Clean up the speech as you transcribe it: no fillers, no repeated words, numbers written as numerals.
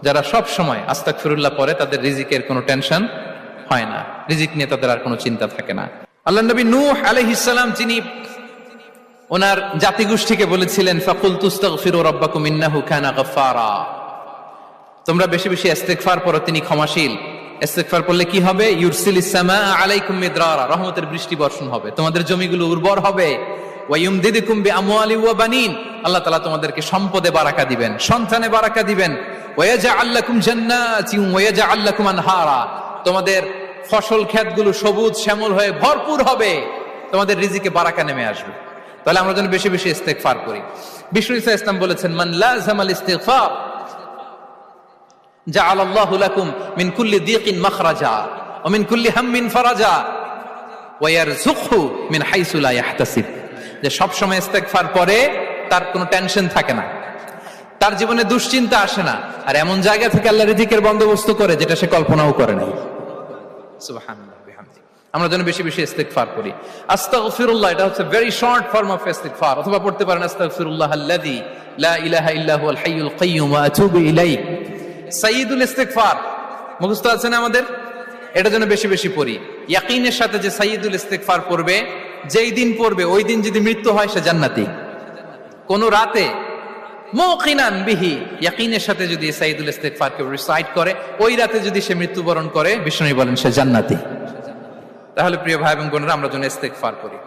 যারা সব সময় আস্তাগফিরুল্লাহ পড়ে তাদের রিজিকের কোনো টেনশন হয় না, রিজিক নিয়ে তাদের আর কোনো চিন্তা থাকে না। আল্লাহ নবী নূহ আলাইহিস সালাম যিনি ওনার জাতিগোষ্ঠীকে বলেছিলেন ফাকুল তুস্তাগফিরু রাব্বাকুম ইন্নাহু কানা গাফফারা, তোমরা বেশি বেশি ইস্তিগফার পড়ো, তিনি ক্ষমাশীল। ইস্তিগফার পড়লে কি হবে? ইউরসিলিস সামা আলাইকুম মিদরারা, রহমতের বৃষ্টি বর্ষণ হবে, তোমাদের জমিগুলো উর্বর হবে। ওয়া ইউমদিদুকুম বিআমওয়ালি ওয়া বানিন, আল্লাহ তাআলা তোমাদেরকে সম্পদে বারাকা দিবেন, সন্তানে বারাকা দিবেন। ওয়া ইয়াজআল লাকুম জান্নাতিন ওয়া ইয়াজআল লাকুম আনহারা, তোমাদের ফসল ক্ষেতগুলো সবুজ শ্যামল হয়ে ভরপুর হবে, তোমাদের রিজিকে বারাকা নেমে আসবে। তাহলে আমরা যেন বেশি বেশি ইস্তিগফার করি। বিষ্ণু ঈসা ইসলাম বলেছেন মান লাযামাল ইস্তিগফার জাআলাল্লাহু লাকুম মিন কুল্লি দিকিন মাখরাজা ওয়া মিন কুল্লি হাম্মিন ফারাজা ওয়া ইয়ারযুকহু মিন হাইসু লা ইয়াহতাসিব, যে সব সময় ইস্তিগফার পড়ে তার কোনো টেনশন থাকে না, তার জীবনে দুশ্চিন্তা আসে না, আর এমন জায়গা থেকে আল্লাহ রিজিকের বন্দোবস্ত করে যেটা সে কল্পনাও করে নাই। সুবহানাল্লাহ বিহামদি। আমরা যেন বেশি বেশি ইস্তিগফার করি। আস্তাগফিরুল্লাহ, এটা হচ্ছে ভেরি শর্ট ফর্ম অফ ইস্তিগফার। অথবা পড়তে পারেন আস্তাগফিরুল্লাহ আল্লাযী লা ইলাহা ইল্লা হুয়াল হাইয়ুল কাইয়্যুম ওয়া আতুবু ইলাইহি। সাইয়্যিদুল ইস্তিগফার মুখস্থ আছে না আমাদের? এটা যেন বেশি বেশি পড়ি। ইয়াকিনের সাথে যে সাইয়্যিদুল ইস্তিগফার পড়বে, যেই দিন পড়বে ওই দিন যদি মৃত্যু হয় সে জান্নাতি। কোন রাতে মুকিনান বিহি, ইয়াকিনের সাথে যদি সাইয়্যিদুল ইস্তিগফারকে রিসাইট করে, ওই রাতে যদি সে মৃত্যুবরণ করে, বিষ্ণু বলেন সে জান্নাতি। তাহলে প্রিয় ভাই এবং বোনেরা, আমরা যেন ইস্তিগফার করি।